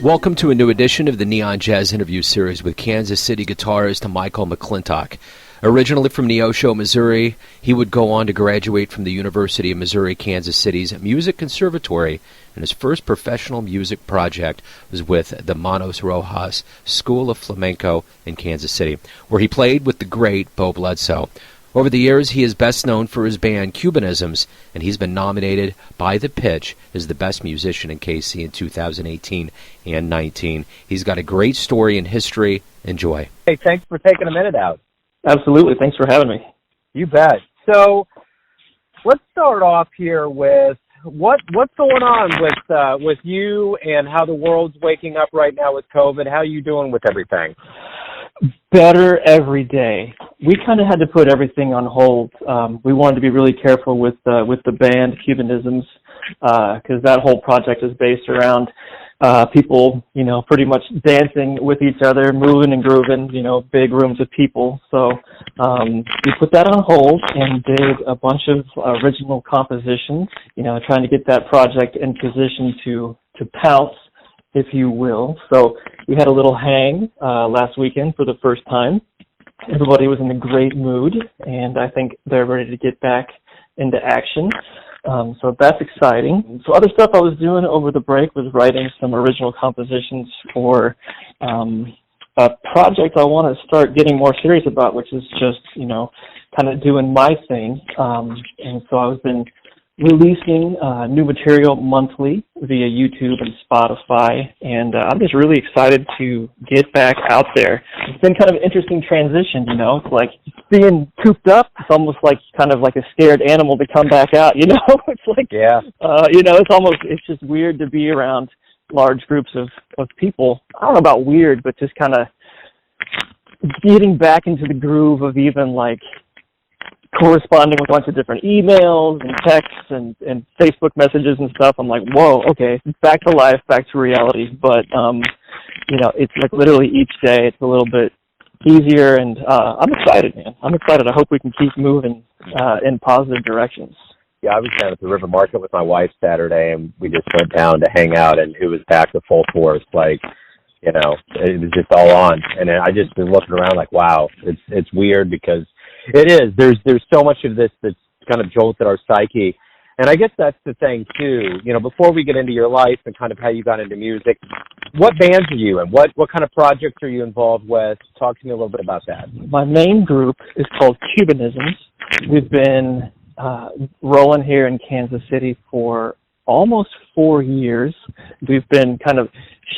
Welcome to a new edition of the Neon Jazz interview series with Kansas City guitarist Michael McClintock. Originally from Neosho, Missouri, he would go on to graduate from the University of Missouri Kansas City's Music Conservatory, and his first professional music project was with the Manos Rojas School of Flamenco in Kansas City, where he played with the great Beau Bledsoe. Over the years, he is best known for his band Cubanisms, and he's been nominated by The Pitch as the best musician in KC in 2018 and 19. He's got a great story and history. Enjoy. Hey, thanks for taking a minute out. Absolutely. Thanks for having me. You bet. So let's start off here with what's going on with you and how the world's waking up right now with COVID. How are you doing with everything? Better every day. We kind of had to put everything on hold. We wanted to be really careful with the band Cubanisms because that whole project is based around people, pretty much dancing with each other, moving and grooving, big rooms of people. So we put that on hold and did a bunch of original compositions, trying to get that project in position to pounce, if you will. So we had a little hang last weekend for the first time. Everybody was in a great mood, and I think they're ready to get back into action. So that's exciting. So other stuff I was doing over the break was writing some original compositions for a project I want to start getting more serious about, which is just, kind of doing my thing. And so I've been releasing new material monthly via YouTube and Spotify, and I'm just really excited to get back out there. It's been kind of an interesting transition, It's like being cooped up. It's almost like kind of like a scared animal to come back out, It's like, yeah. It's just weird to be around large groups of people. I don't know about weird, but just kind of getting back into the groove of even like corresponding with a bunch of different emails and texts and Facebook messages and stuff. I'm like, whoa, okay, back to life, back to reality. But, it's like literally each day it's a little bit easier, and I'm excited, man. I'm excited. I hope we can keep moving in positive directions. Yeah, I was down at the River Market with my wife Saturday, and we just went down to hang out, and it was back to full force. Like, it was just all on. And I just been looking around like, wow, it's weird because it is. There's so much of this that's kind of jolted our psyche. And I guess that's the thing, too. Before we get into your life and kind of how you got into music, what bands are you in? What kind of projects are you involved with? Talk to me a little bit about that. My main group is called Cubanisms. We've been rolling here in Kansas City for almost 4 years. We've been kind of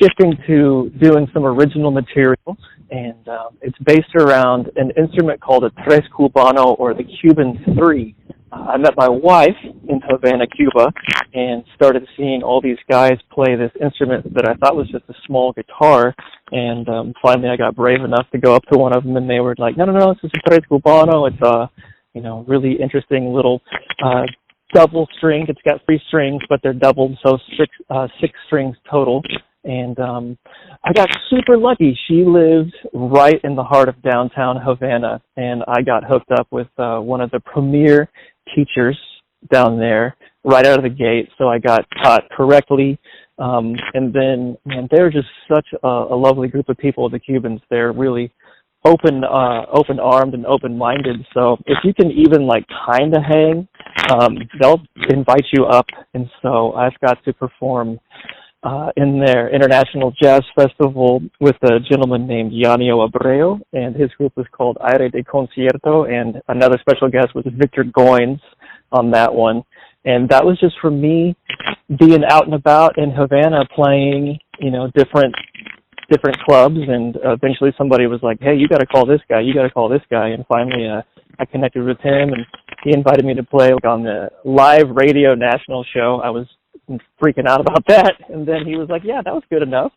shifting to doing some original material, and it's based around an instrument called a tres cubano, or the Cuban 3. I met my wife in Havana, Cuba, and started seeing all these guys play this instrument that I thought was just a small guitar, and finally I got brave enough to go up to one of them, and they were like, no, this is a tres cubano. It's a, really interesting little double string. It's got 3 strings, but they're doubled, so 6 strings total. And I got super lucky. She lived right in the heart of downtown Havana, and I got hooked up with one of the premier teachers down there right out of the gate, so I got taught correctly. And then, man, they're just such a lovely group of people, the Cubans. They're really open-armed and open-minded. So if you can even like kind of hang, they'll invite you up. And so I've got to perform in their International Jazz Festival with a gentleman named Yanio Abreu, and his group was called Aire de Concierto, and another special guest was Victor Goins on that one. And that was just for me being out and about in Havana playing, different clubs, and eventually somebody was like, hey, you got to call this guy, and finally I connected with him, and he invited me to play on the live radio national show. I was freaking out about that, and then he was like, yeah, that was good enough.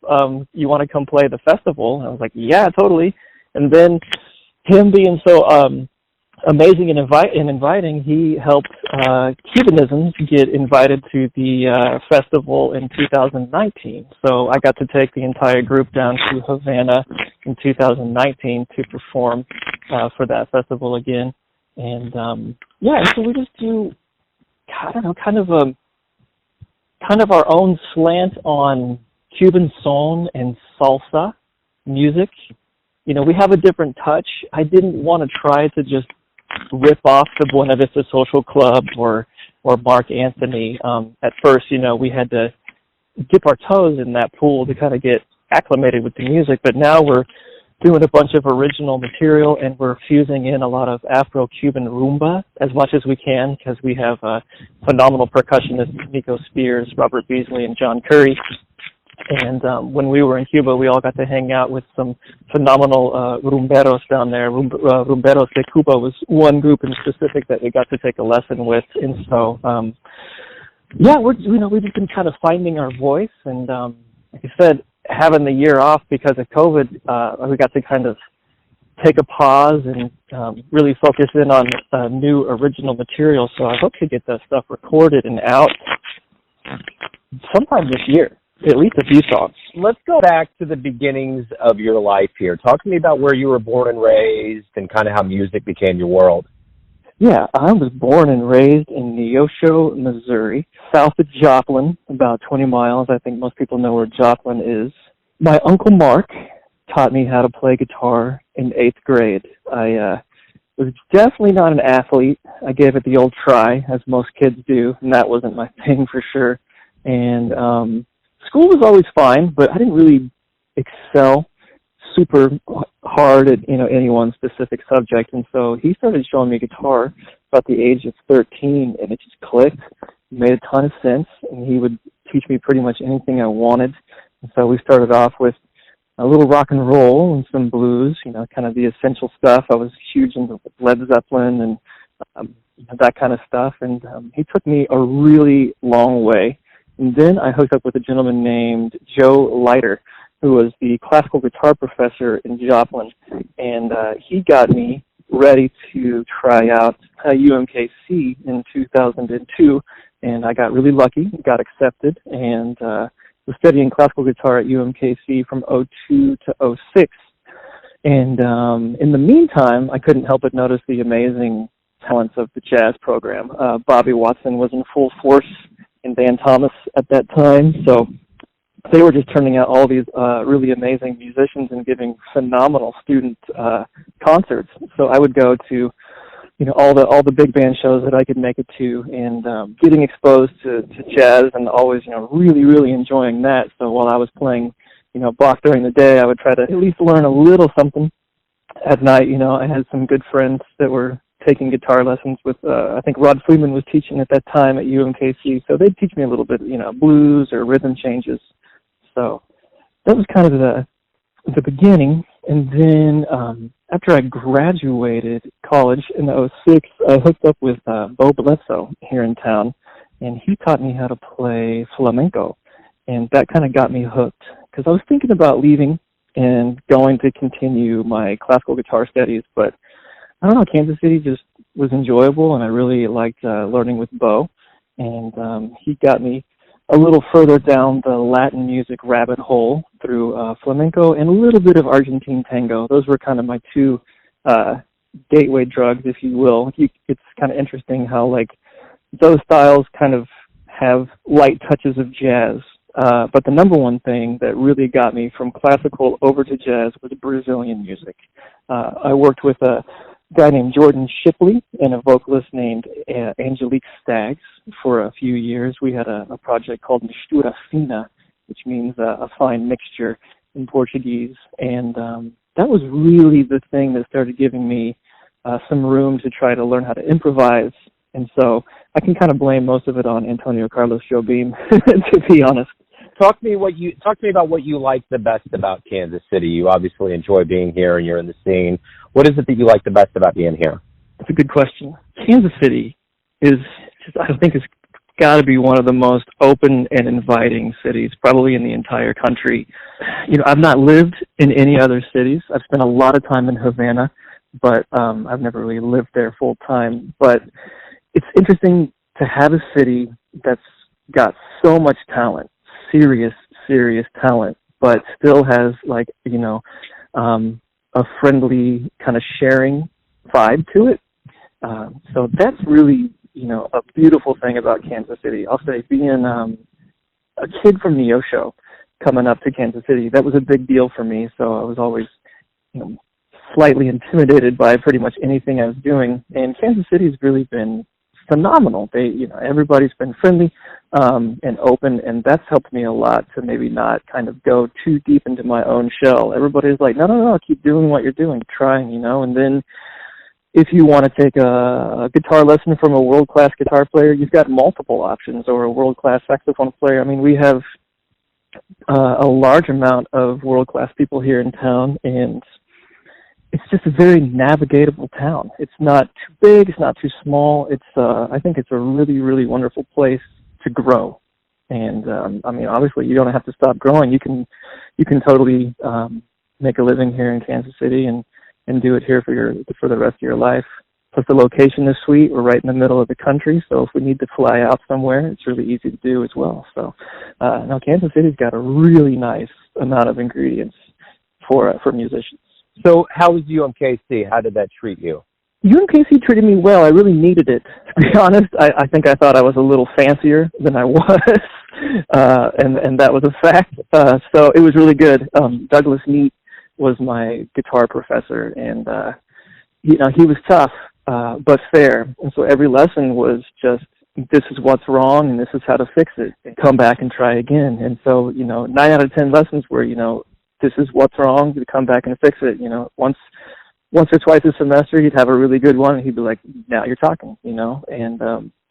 You want to come play the festival? And I was like, yeah, totally. And then him being so amazing and inviting, he helped Cubanisms get invited to the festival in 2019. So I got to take the entire group down to Havana in 2019 to perform for that festival again. And so we just do, I don't know, kind of our own slant on Cuban son and salsa music. You know, we have a different touch. I didn't want to try to just rip off the Buena Vista Social Club or Mark Anthony. At first, you know, we had to dip our toes in that pool to kind of get acclimated with the music, but now we're doing a bunch of original material, and we're fusing in a lot of Afro-Cuban rumba as much as we can, because we have phenomenal percussionists, Nico Spears, Robert Beasley, and John Curry. And when we were in Cuba, we all got to hang out with some phenomenal rumberos down there. Rumberos de Cuba was one group in specific that we got to take a lesson with. And so, yeah, we've just been kind of finding our voice. And like I said, having the year off because of COVID, we got to kind of take a pause and really focus in on new original material. So I hope to get that stuff recorded and out sometime this year, at least a few songs. Let's go back to the beginnings of your life here. Talk to me about where you were born and raised and kind of how music became your world. Yeah, I was born and raised in Neosho, Missouri, south of Joplin, about 20 miles. I think most people know where Joplin is. My Uncle Mark taught me how to play guitar in 8th grade. I was definitely not an athlete. I gave it the old try, as most kids do, and that wasn't my thing for sure. And school was always fine, but I didn't really excel super hard at, you know, any one specific subject. And so he started showing me guitar about the age of 13, and it just clicked. It made a ton of sense, and he would teach me pretty much anything I wanted. And so we started off with a little rock and roll and some blues, you know, kind of the essential stuff. I was huge into Led Zeppelin and that kind of stuff. And he took me a really long way. And then I hooked up with a gentleman named Joe Leiter, who was the classical guitar professor in Joplin. And he got me ready to try out UMKC in 2002. And I got really lucky, got accepted, and was studying classical guitar at UMKC from '02 to '06. And in the meantime, I couldn't help but notice the amazing talents of the jazz program. Bobby Watson was in full force in Van Thomas at that time, so they were just turning out all these really amazing musicians and giving phenomenal student concerts. So I would go to, you know, all the big band shows that I could make it to, and getting exposed to jazz, and always, you know, really enjoying that. So while I was playing, you know, Bach during the day, I would try to at least learn a little something at night. You know, I had some good friends that were taking guitar lessons with, I think Rod Freeman was teaching at that time at UMKC, so they'd teach me a little bit, you know, blues or rhythm changes. So that was kind of the beginning. And then after I graduated college in '06, I hooked up with Beau Bledsoe here in town, and he taught me how to play flamenco. And that kind of got me hooked, because I was thinking about leaving and going to continue my classical guitar studies, but I don't know, Kansas City just was enjoyable, and I really liked learning with Beau. And he got me a little further down the Latin music rabbit hole through flamenco and a little bit of Argentine tango. Those were kind of my two gateway drugs, if you will. It's kind of interesting how, like, those styles kind of have light touches of jazz. But the number one thing that really got me from classical over to jazz was Brazilian music. I worked with a guy named Jordan Shipley and a vocalist named Angelique Staggs for a few years. We had a project called Mistura Fina, which means a fine mixture in Portuguese. And that was really the thing that started giving me some room to try to learn how to improvise. And so I can kind of blame most of it on Antonio Carlos Jobim, to be honest. Talk to me about what you like the best about Kansas City. You obviously enjoy being here and you're in the scene. What is it that you like the best about being here? That's a good question. Kansas City is just, I think it's got to be one of the most open and inviting cities probably in the entire country. You know, I've not lived in any other cities. I've spent a lot of time in Havana, but I've never really lived there full time. But it's interesting to have a city that's got so much talent, serious talent, but still has, like, you know, a friendly kind of sharing vibe to it. So that's really, you know, a beautiful thing about Kansas City. I'll say, being a kid from Neosho, coming up to Kansas City. That was a big deal for me, so I was always, slightly intimidated by pretty much anything I was doing. And Kansas City has really been phenomenal. Everybody's been friendly and open, and that's helped me a lot to maybe not kind of go too deep into my own shell. Everybody's like, no, keep doing what you're doing, trying, and then if you want to take a guitar lesson from a world-class guitar player, you've got multiple options, or a world-class saxophone player. I mean, we have a large amount of world-class people here in town, and it's just a very navigatable town. It's not too big, it's not too small. I think it's a really, really wonderful place to grow. And obviously, you don't have to stop growing. You can totally make a living here in Kansas City and do it here for the rest of your life. Plus, the location is sweet. We're right in the middle of the country, so if we need to fly out somewhere, it's really easy to do as well. So, now Kansas City's got a really nice amount of ingredients for musicians. So how was UMKC? How did that treat you? UMKC treated me well. I really needed it. To be honest, I think I thought I was a little fancier than I was, and that was a fact. So it was really good. Douglas Neat was my guitar professor, and he was tough but fair. And so every lesson was just, this is what's wrong, and this is how to fix it. And come back and try again. And so 9 out of 10 lessons were this is what's wrong, you come back and fix it. Once or twice a semester, he'd have a really good one, and he'd be like, now you're talking, and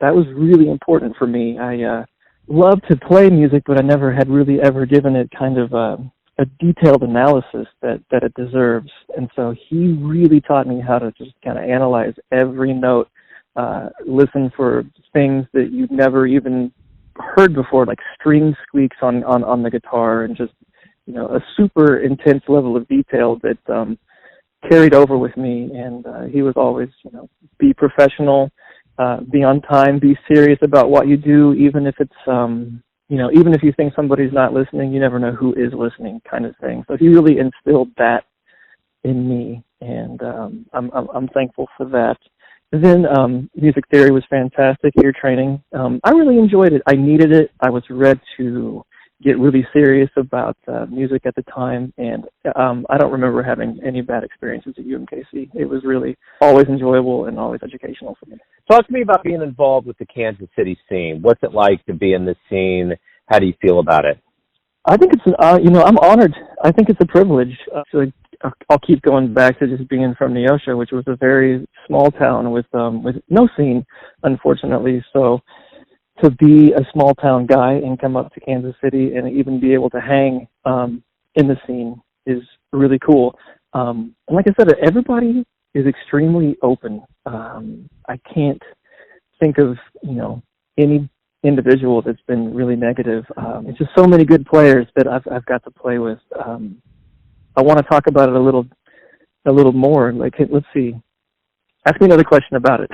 that was really important for me. I love to play music, but I never had really ever given it kind of a detailed analysis that it deserves. And so he really taught me how to just kind of analyze every note, listen for things that you've never even heard before, like string squeaks on the guitar, and just a super intense level of detail that carried over with me. And he was always, be professional, be on time, be serious about what you do, even if it's, even if you think somebody's not listening, you never know who is listening, kind of thing. So he really instilled that in me, and I'm thankful for that. Then music theory was fantastic, ear training. I really enjoyed it. I needed it. I was ready to get really serious about music at the time, and I don't remember having any bad experiences at UMKC. It was really always enjoyable and always educational for me. Talk to me about being involved with the Kansas City scene. What's it like to be in this scene? How do you feel about it? I think it's, I'm honored. I think it's a privilege. So I'll keep going back to just being from Neosho, which was a very small town with no scene, unfortunately. So to be a small town guy and come up to Kansas City and even be able to hang in the scene is really cool. And like I said, everybody is extremely open. I can't think of, any individual that's been really negative. It's just so many good players that I've got to play with. I want to talk about it a little more. Like, let's see. Ask me another question about it.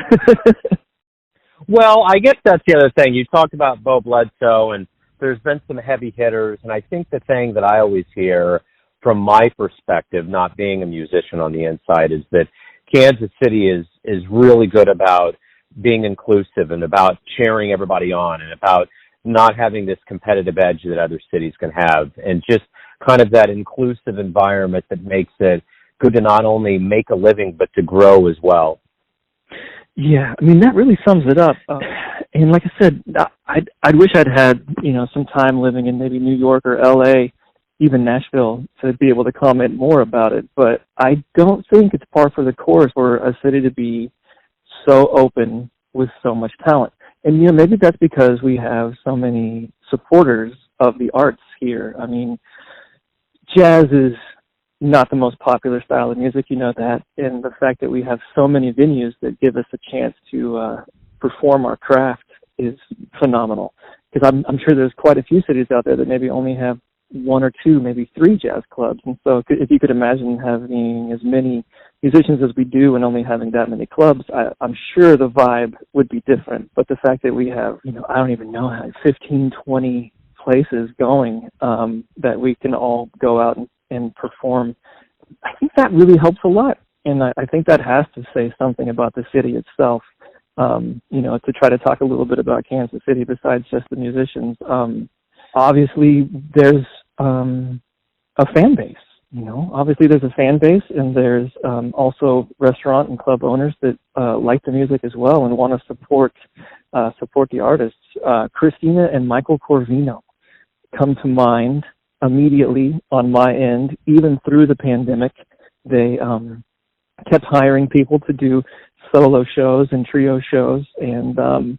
Well, I guess that's the other thing. You talked about Beau Bledsoe, and there's been some heavy hitters, and I think the thing that I always hear from my perspective, not being a musician on the inside, is that Kansas City is really good about being inclusive and about cheering everybody on and about not having this competitive edge that other cities can have, and just kind of that inclusive environment that makes it good to not only make a living but to grow as well. Yeah, that really sums it up. And like I said, I'd wish I'd had, some time living in maybe New York or L.A., even Nashville, to be able to comment more about it. But I don't think it's par for the course for a city to be so open with so much talent. And, maybe that's because we have so many supporters of the arts here. Jazz is not the most popular style of music, that, and the fact that we have so many venues that give us a chance to perform our craft is phenomenal. Because I'm sure there's quite a few cities out there that maybe only have 1 or 2, maybe 3 jazz clubs. And so if you could imagine having as many musicians as we do and only having that many clubs, I'm sure the vibe would be different. But the fact that we have, I don't even know, 15, 20 places going that we can all go out and perform, I think that really helps a lot. And I think that has to say something about the city itself. To try to talk a little bit about Kansas City besides just the musicians. Obviously, there's a fan base. Obviously there's a fan base, and there's also restaurant and club owners that like the music as well and want to support the artists. Christina and Michael Corvino come to mind immediately on my end. Even through the pandemic, they kept hiring people to do solo shows and trio shows, and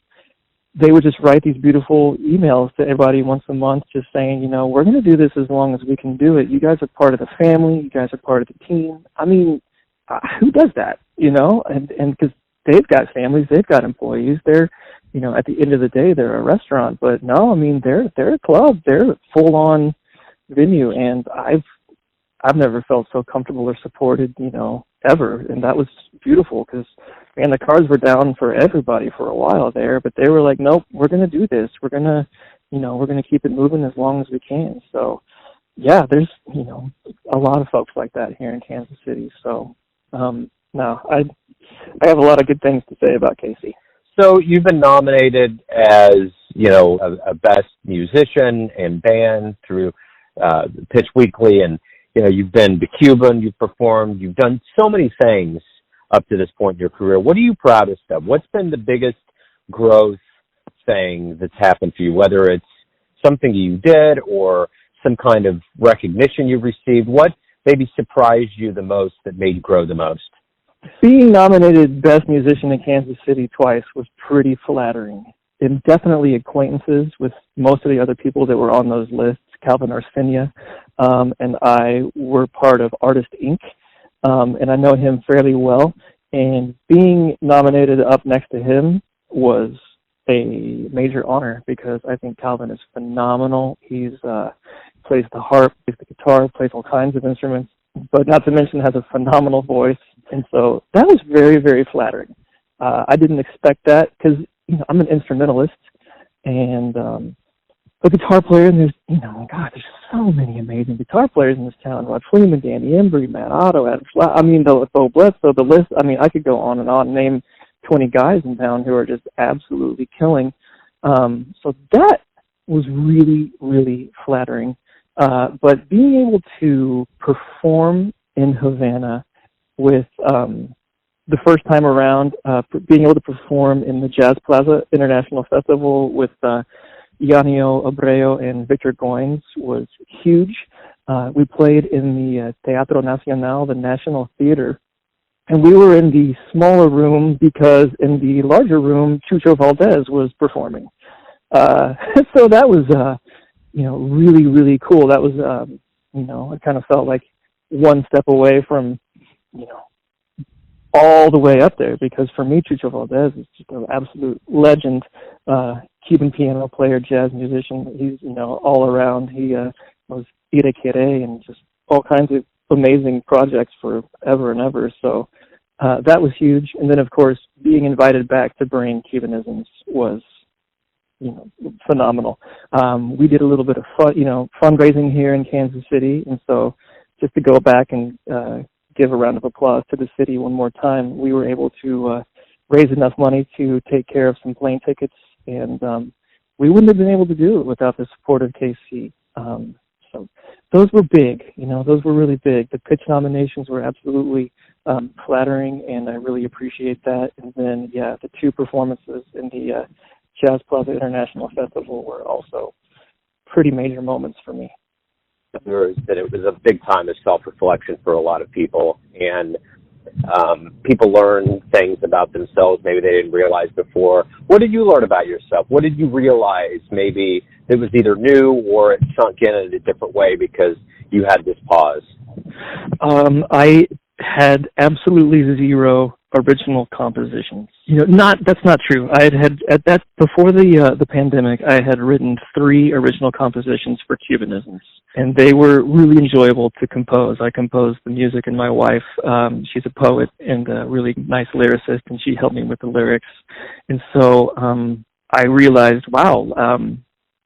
they would just write these beautiful emails to everybody once a month just saying, we're going to do this as long as we can do it. You guys are part of the family. You guys are part of the team. I mean, who does that, And because they've got families, they've got employees. They're, at the end of the day, they're a restaurant. But no, I mean, they're a club. They're a full-on venue. And I've never felt so comfortable or supported, ever. And that was beautiful because, man, the cards were down for everybody for a while there, but they were like, nope, we're going to do this. We're going to, we're going to keep it moving as long as we can. So, yeah, there's, a lot of folks like that here in Kansas City. So, no, I have a lot of good things to say about Casey. So you've been nominated as, a best musician and band through Pitch Weekly, and you've been the Cuban, you've performed, you've done so many things up to this point in your career. What are you proudest of? What's been the biggest growth thing that's happened for you, whether it's something you did or some kind of recognition you've received? What maybe surprised you the most that made you grow the most? Being nominated Best Musician in Kansas City twice was pretty flattering. And definitely acquaintances with most of the other people that were on those lists. Calvin Arsenia and I were part of Artist Inc., and I know him fairly well. And being nominated up next to him was a major honor because I think Calvin is phenomenal. He's plays the harp, plays the guitar, plays all kinds of instruments, but not to mention has a phenomenal voice. And so that was very, very flattering. I didn't expect that because I'm an instrumentalist and a guitar player, and there's, there's so many amazing guitar players in this town. Rod Freeman, Danny Embry, Matt Otto, Adam Beau Bledsoe, the list, I could go on and name 20 guys in town who are just absolutely killing. So that was really, really flattering. But being able to perform in Havana with the first time around, being able to perform in the Jazz Plaza International Festival with Yanio Abreu and Victor Goines was huge. We played in the Teatro Nacional, the National Theater, and we were in the smaller room because in the larger room, Chucho Valdez was performing. So that was, really, really cool. That was, it kind of felt like one step away from, all the way up there, because for me, Chucho Valdez is just an absolute legend, Cuban piano player, jazz musician. He's, all around. He was Ira Quere and just all kinds of amazing projects for ever and ever. So that was huge. And then, of course, being invited back to bring Cubanisms was, phenomenal. We did a little bit of fundraising here in Kansas City, and so just to go back and give a round of applause to the city one more time, we were able to raise enough money to take care of some plane tickets, and we wouldn't have been able to do it without the support of KC. So those were big, those were really big. The pitch nominations were absolutely flattering, and I really appreciate that. And then, the two performances in the Jazz Plaza International Festival were also pretty major moments for me. That it was a big time of self-reflection for a lot of people, and people learn things about themselves maybe they didn't realize before. What did you learn about yourself? What did you realize maybe that was either new or it sunk in a different way because you had this pause? I had absolutely zero original compositions. That's not true. I had at that before the pandemic, I had written 3 original compositions for Cubanisms, and they were really enjoyable to compose. I composed the music, and my wife, she's a poet and a really nice lyricist, and she helped me with the lyrics. And so I realized, wow,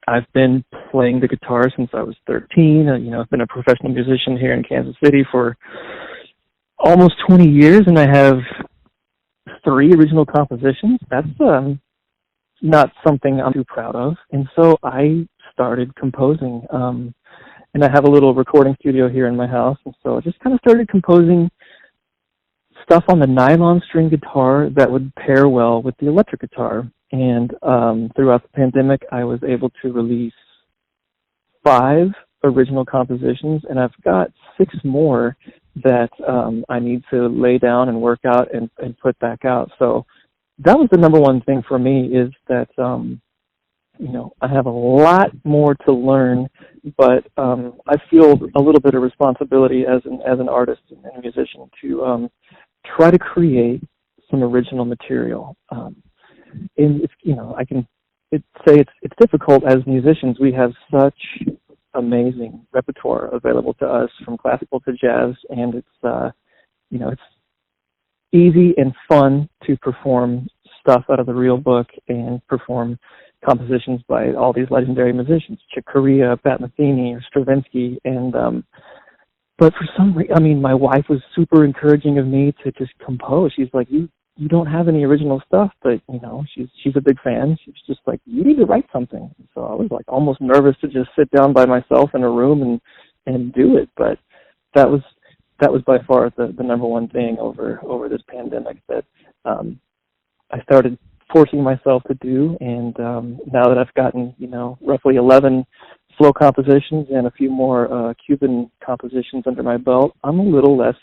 I've been playing the guitar since I was 13. I've been a professional musician here in Kansas City for almost 20 years, and I have 3 original compositions. That's not something I'm too proud of. And so I started composing. and I have a little recording studio here in my house, and so I just kind of started composing stuff on the nylon string guitar that would pair well with the electric guitar. And throughout the pandemic, I was able to release 5 original compositions, and I've got 6 more that I need to lay down and work out and put back out. So that was the number one thing for me, is that I have a lot more to learn, but I feel a little bit of responsibility as an artist and a musician to try to create some original material. And I can say it's difficult as musicians. We have such amazing repertoire available to us, from classical to jazz, and it's easy and fun to perform stuff out of the real book and perform compositions by all these legendary musicians, Chick Corea, Pat Metheny, or Stravinsky, and but for some reason, my wife was super encouraging of me to just compose. She's like, you don't have any original stuff, but she's a big fan. She's just like, you need to write something. So I was like almost nervous to just sit down by myself in a room and do it. But that was by far the number one thing over this pandemic that I started forcing myself to do. And now that I've gotten roughly 11 slow compositions and a few more Cuban compositions under my belt, I'm a little less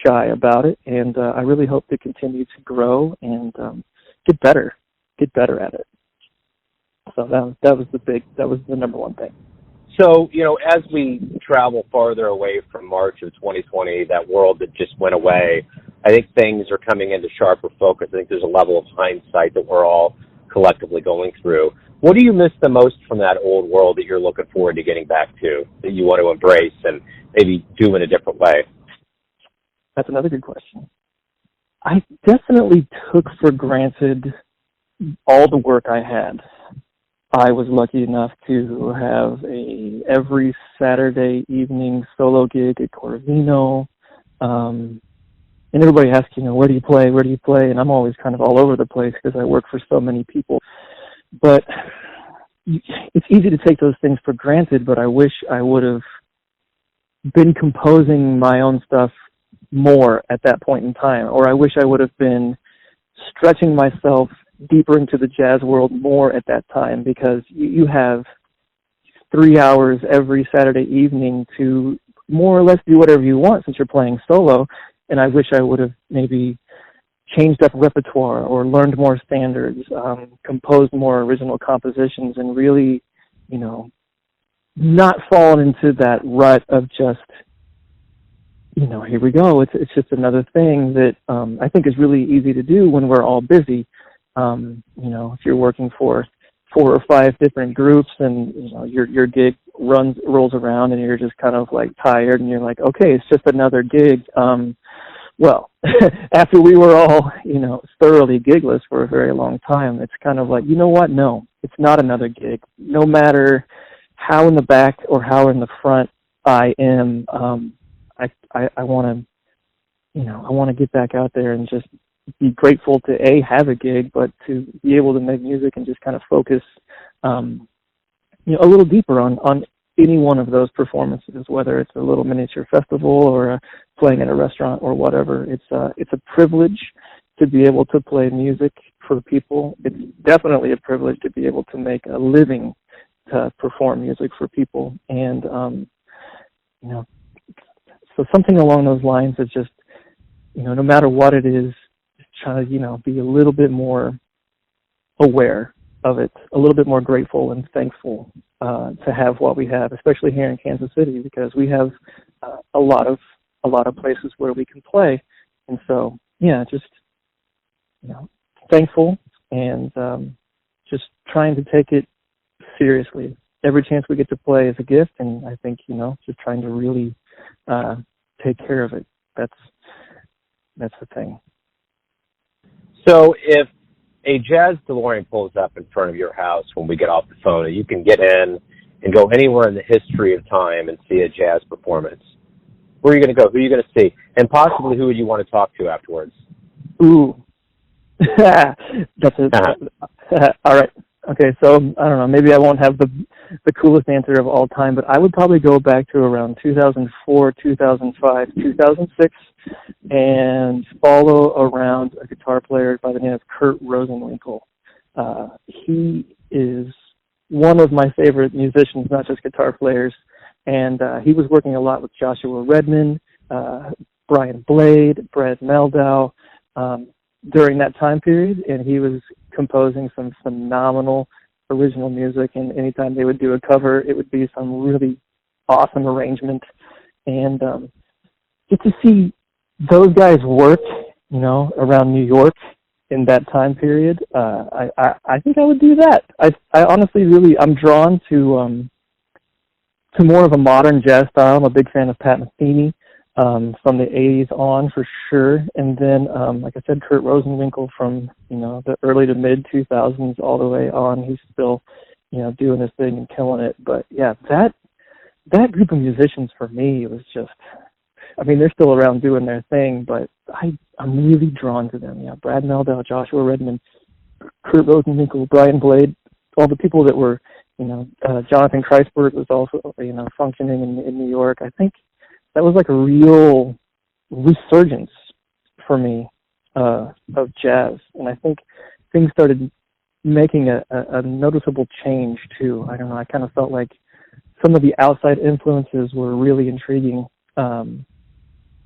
shy about it, and I really hope to continue to grow and get better at it. So that was the number one thing. So, as we travel farther away from March of 2020, that world that just went away, I think things are coming into sharper focus. I think there's a level of hindsight that we're all collectively going through. What do you miss the most from that old world that you're looking forward to getting back to, that you want to embrace and maybe do in a different way? That's another good question. I definitely took for granted all the work I had. I was lucky enough to have a every Saturday evening solo gig at Corvino. And everybody asks, where do you play? Where do you play? And I'm always kind of all over the place because I work for so many people. But it's easy to take those things for granted, but I wish I would have been composing my own stuff more at that point in time, or I wish I would have been stretching myself deeper into the jazz world more at that time, because you have 3 hours every Saturday evening to more or less do whatever you want since you're playing solo, and I wish I would have maybe changed up repertoire or learned more standards, composed more original compositions, and really, not fallen into that rut of just, here we go. It's just another thing that I think is really easy to do when we're all busy. If you're working for 4 or 5 different groups and your gig rolls around and you're just kind of like tired and you're like, okay, it's just another gig. Well, after we were all thoroughly gigless for a very long time, it's kind of like, you know what? No, it's not another gig. No matter how in the back or how in the front I am, I want to get back out there and just be grateful to have a gig, but to be able to make music and just kind of focus, a little deeper on any one of those performances, whether it's a little miniature festival or playing at a restaurant or whatever. It's a privilege to be able to play music for people. It's definitely a privilege to be able to make a living to perform music for people, and so something along those lines is just, no matter what it is, just try to, be a little bit more aware of it, a little bit more grateful and thankful to have what we have, especially here in Kansas City, because we have a lot of places where we can play. And so, just, thankful and just trying to take it seriously. Every chance we get to play is a gift, and I think, just trying to really take care of it. That's the thing. So if a jazz DeLorean pulls up in front of your house when we get off the phone, and you can get in and go anywhere in the history of time and see a jazz performance, where are you going to go? Who are you going to see? And possibly who would you want to talk to afterwards? Ooh. That's it. All right. Okay, so I don't know, maybe I won't have the coolest answer of all time, but I would probably go back to around 2004, 2005, 2006, and follow around a guitar player by the name of Kurt Rosenwinkel. He is one of my favorite musicians, not just guitar players, and he was working a lot with Joshua Redman, Brian Blade, Brad Meldau, during that time period, and he was composing some phenomenal original music, and anytime they would do a cover, it would be some really awesome arrangement. And get to see those guys work, you know, around New York in that time period, I think I would do that. I honestly I'm drawn to more of a modern jazz style. I'm a big fan of Pat Metheny. From the 80s on for sure, and then like I said, Kurt Rosenwinkel from, you know, the early to mid 2000s all the way on. He's still, you know, doing his thing and killing it. But yeah, that group of musicians for me was just, I mean, they're still around doing their thing, but I'm really drawn to them. Yeah, Brad Meldau, Joshua Redman, Kurt Rosenwinkel, Brian Blade, all the people that were, you know, Jonathan Kreisberg was also, you know, functioning in New York. I think that was like a real resurgence for me of jazz, and I think things started making a noticeable change too. I don't know, I kind of felt like some of the outside influences were really intriguing on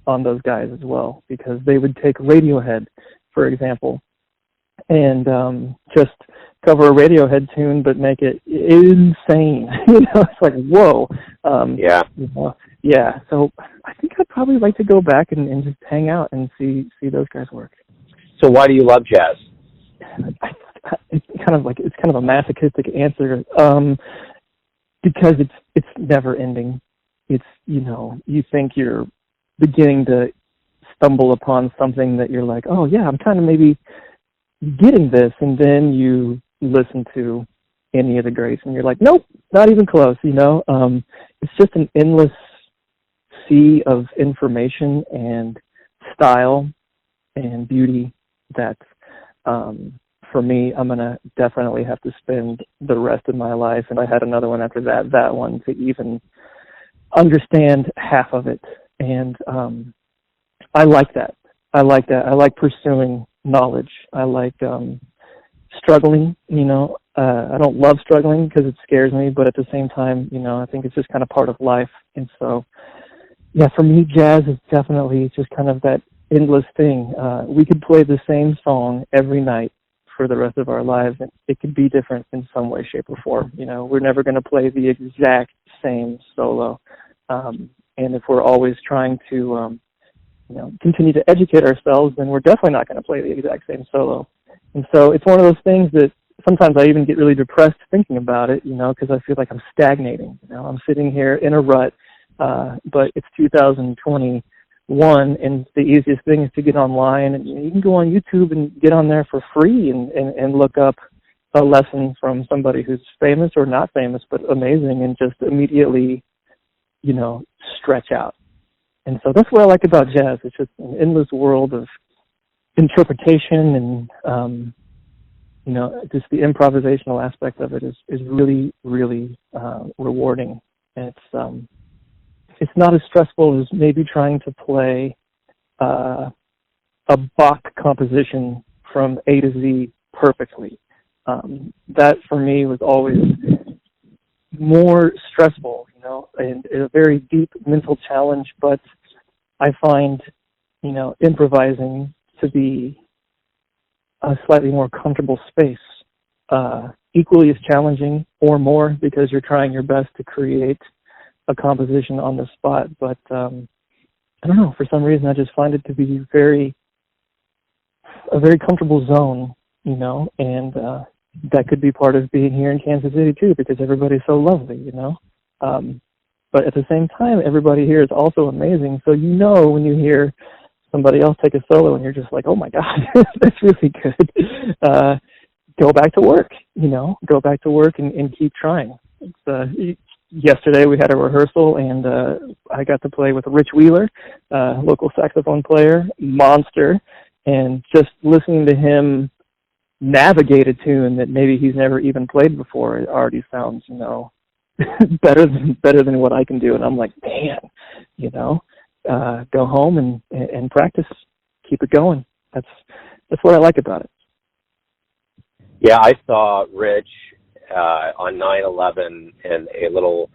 those guys as well, because they would take Radiohead, for example, and just cover a Radiohead tune but make it insane. You know, it's like, whoa. Yeah. You know, yeah, so I think I'd probably like to go back and just hang out and see those guys work. So why do you love jazz? It's kind of a masochistic answer, because it's never ending. It's, you know, you think you're beginning to stumble upon something that you're like, oh yeah, I'm kind of maybe getting this, and then you listen to any of the greats and you're like, nope, not even close. You know, it's just an endless sea of information and style and beauty that, for me, I'm going to definitely have to spend the rest of my life, and I had another one after that one, to even understand half of it. And I like that. I like pursuing knowledge. I like struggling, you know. I don't love struggling because it scares me, but at the same time, you know, I think it's just kind of part of life. And so, yeah, for me, jazz is definitely just kind of that endless thing. We could play the same song every night for the rest of our lives, and it could be different in some way, shape, or form. You know, we're never going to play the exact same solo. And if we're always trying to, you know, continue to educate ourselves, then we're definitely not going to play the exact same solo. And so it's one of those things that sometimes I even get really depressed thinking about it, you know, because I feel like I'm stagnating. You know, I'm sitting here in a rut, but it's 2021, and the easiest thing is to get online, and you can go on YouTube and get on there for free and look up a lesson from somebody who's famous or not famous, but amazing, and just immediately, you know, stretch out. And so that's what I like about jazz. It's just an endless world of interpretation, and you know, just the improvisational aspect of it is really, really rewarding. And it's not as stressful as maybe trying to play a Bach composition from A to Z perfectly. That for me was always more stressful, you know, and a very deep mental challenge. But I find, you know, improvising to be a slightly more comfortable space, equally as challenging or more, because you're trying your best to create a composition on the spot. But I don't know, for some reason I just find it to be a very comfortable zone, you know, and that could be part of being here in Kansas City too, because everybody's so lovely, you know. But at the same time, everybody here is also amazing. So you know when you hear somebody else take a solo and you're just like, oh my God, that's really good. Go back to work, you know, go back to work and keep trying. Yesterday we had a rehearsal, and I got to play with Rich Wheeler, local saxophone player, monster, and just listening to him navigate a tune that maybe he's never even played before. It already sounds, better than what I can do. And I'm like, man, go home and practice, keep it going. That's what I like about it. Yeah, I saw Rich on 9/11 in a little.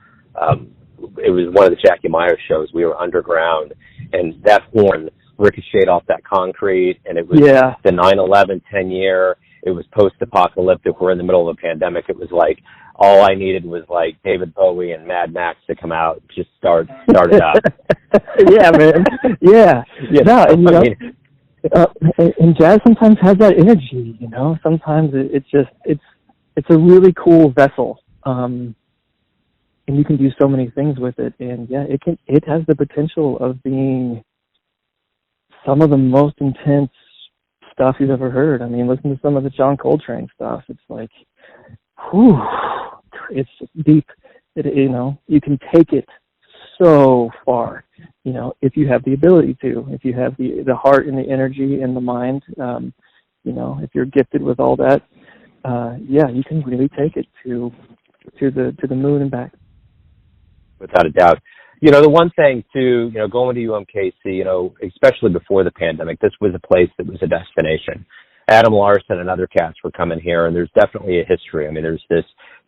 It was one of the Jackie Myers shows. We were underground, and that horn ricocheted off that concrete, and it was the 9/11 10-year. It was post-apocalyptic. We're in the middle of a pandemic. It was like all I needed was like David Bowie and Mad Max to come out, just start it up. Yeah, man. Yeah. And jazz sometimes has that energy. Sometimes it's a really cool vessel. And you can do so many things with it. And yeah, it has the potential of being some of the most intense stuff you've ever heard. I mean, listen to some of the John Coltrane stuff. It's like, whew, it's deep. You can take it so far, if you have the ability to, if you have the heart and the energy and the mind, if you're gifted with all that, you can really take it to the moon and back. Without a doubt. The one thing too, going to UMKC, especially before the pandemic, this was a place that was a destination. Adam Larson and other cats were coming here, and there's definitely a history. I mean, there's this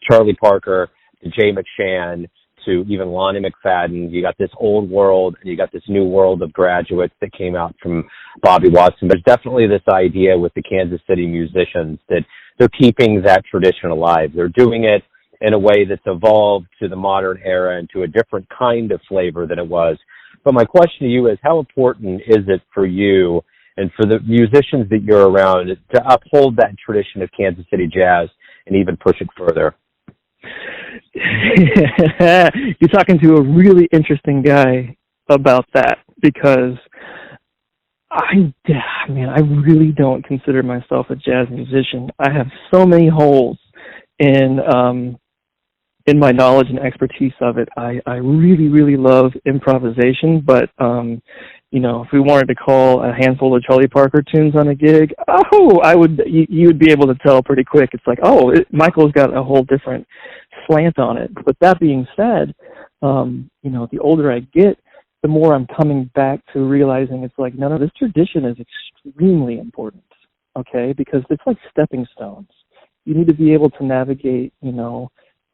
Charlie Parker to Jay McShann to even Lonnie McFadden. You got this old world, and you got this new world of graduates that came out from Bobby Watson. There's definitely this idea with the Kansas City musicians that they're keeping that tradition alive. They're doing it in a way that's evolved to the modern era and to a different kind of flavor than it was. But my question to you is, how important is it for you and for the musicians that you're around to uphold that tradition of Kansas City jazz and even push it further? You're talking to a really interesting guy about that, because I really don't consider myself a jazz musician. I have so many holes in my knowledge and expertise of it. I really, really love improvisation, but if we wanted to call a handful of Charlie Parker tunes on a gig, you would be able to tell pretty quick. It's like, Michael's got a whole different slant on it. But that being said, the older I get, the more I'm coming back to realizing it's like, no, this tradition is extremely important, okay? Because it's like stepping stones. You need to be able to navigate,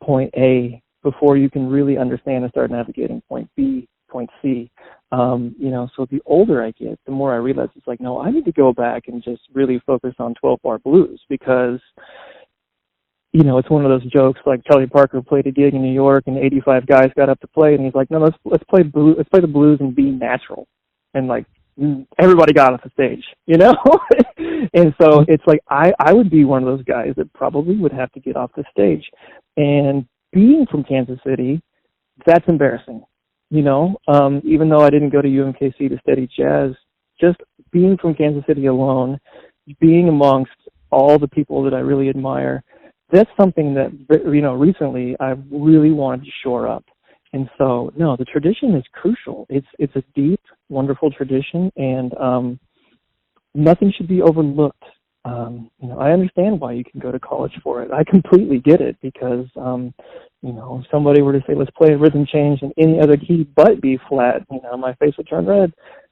point A before you can really understand and start navigating point B, point C. So the older I get, the more I realize it's like, no, I need to go back and just really focus on 12-bar blues, because, it's one of those jokes like Charlie Parker played a gig in New York and 85 guys got up to play, and he's like, no, let's play the blues and be natural. And like, everybody got off the stage, And so it's like, I would be one of those guys that probably would have to get off the stage. And being from Kansas City, that's embarrassing, even though I didn't go to UMKC to study jazz, just being from Kansas City alone, being amongst all the people that I really admire, that's something that, recently I've really wanted to shore up. And so, no, the tradition is crucial. It's a deep, wonderful tradition, and nothing should be overlooked. I understand why you can go to college for it. I completely get it, because, if somebody were to say, let's play a rhythm change in any other key but B flat, my face would turn red.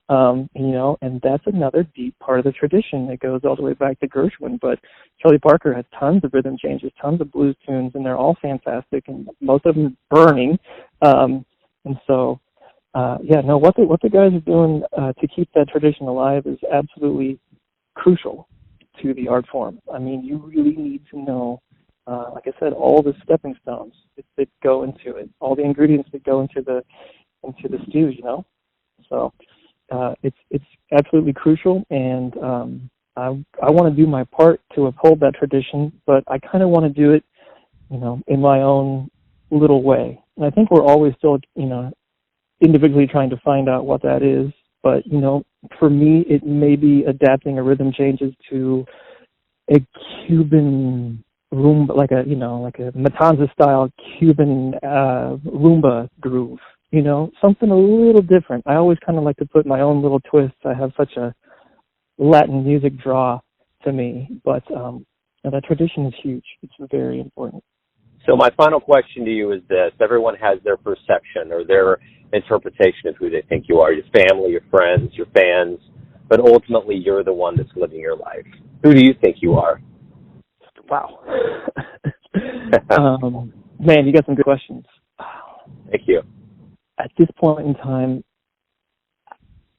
And that's another deep part of the tradition that goes all the way back to Gershwin. But Charlie Parker has tons of rhythm changes, tons of blues tunes, and they're all fantastic, and most of them burning. And so, what the guys are doing to keep that tradition alive is absolutely crucial to the art form. I mean, you really need to know, like I said, all the stepping stones that go into it, all the ingredients that go into the stew. So. It's absolutely crucial, and I want to do my part to uphold that tradition, but I kind of want to do it, in my own little way. And I think we're always still, individually trying to find out what that is. But, for me, it may be adapting a rhythm changes to a Cuban rumba, like a Matanza style Cuban rumba groove. Something a little different. I always kind of like to put my own little twists. I have such a Latin music draw to me, but And that tradition is huge. It's very important. So my final question to you is this. Everyone has their perception or their interpretation of who they think you are, your family, your friends, your fans, but ultimately you're the one that's living your life. Who do you think you are? Wow. Man, you got some good questions. Thank you. At this point in time,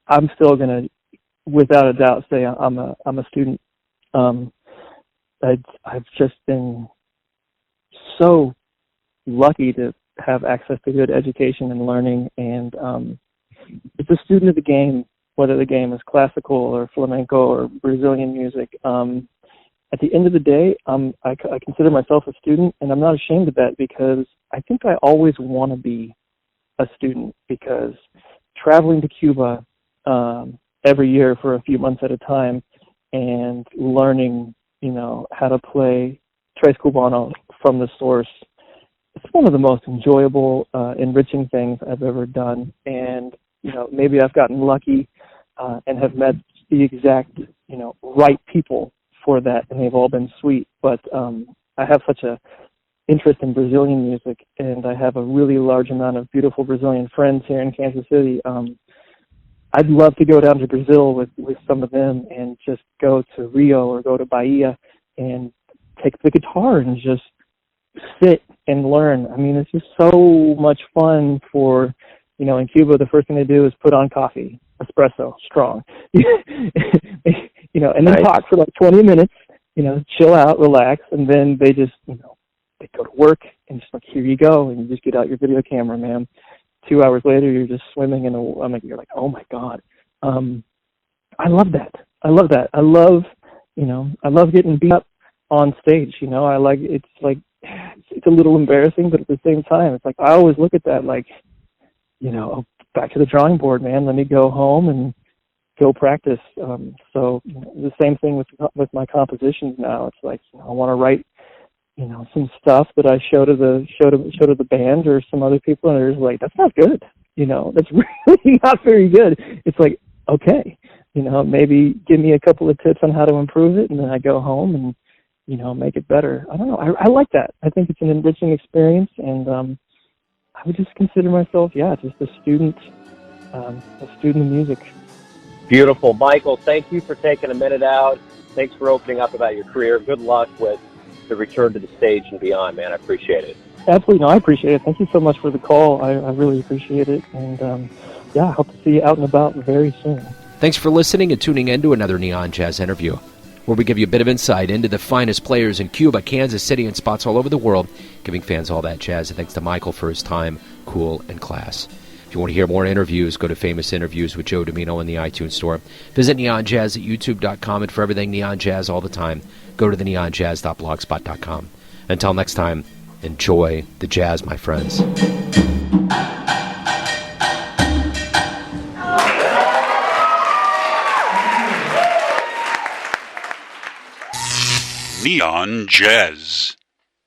I'm still going to, without a doubt, say I'm a student. I've just been so lucky to have access to good education and learning, and it's a student of the game, whether the game is classical or flamenco or Brazilian music. At the end of the day, I consider myself a student, and I'm not ashamed of that because I think I always want to be a student, because traveling to Cuba every year for a few months at a time and learning, how to play Tres Cubano from the source, it's one of the most enjoyable, enriching things I've ever done. And, maybe I've gotten lucky and have met the exact, right people for that, and they've all been sweet. But I have such a interest in Brazilian music, and I have a really large amount of beautiful Brazilian friends here in Kansas City. I'd love to go down to Brazil with some of them and just go to Rio or go to Bahia and take the guitar and just sit and learn. I mean, it's just so much fun for, in Cuba, the first thing they do is put on coffee, espresso, strong, and then talk for like 20 minutes, chill out, relax, and then they just, they go to work and just like, here you go, and you just get out your video camera, man. 2 hours later, you're just swimming in you're like, oh my God. I love that. I love getting beat up on stage. It's a little embarrassing, but at the same time, it's like, I always look at that like, back to the drawing board, man. Let me go home and go practice. So the same thing with my compositions now. It's like, I want to write, some stuff that I show to the band or some other people, and they're just like, that's not good. That's really not very good. It's like, okay, maybe give me a couple of tips on how to improve it, and then I go home and, make it better. I don't know. I like that. I think it's an enriching experience, and I would just consider myself, just a student of music. Beautiful. Michael, thank you for taking a minute out. Thanks for opening up about your career. Good luck with the return to the stage and beyond, man. I appreciate it. Absolutely. No, I appreciate it. Thank you so much for the call. I really appreciate it. And, I hope to see you out and about very soon. Thanks for listening and tuning in to another Neon Jazz interview, where we give you a bit of insight into the finest players in Cuba, Kansas City, and spots all over the world, giving fans all that jazz. And thanks to Michael for his time, cool, and class. If you want to hear more interviews, go to Famous Interviews with Joe Domino in the iTunes Store. Visit neonjazz at youtube.com, and for everything Neon Jazz all the time, go to the neonjazz.blogspot.com. Until next time, enjoy the jazz, my friends. Neon Jazz.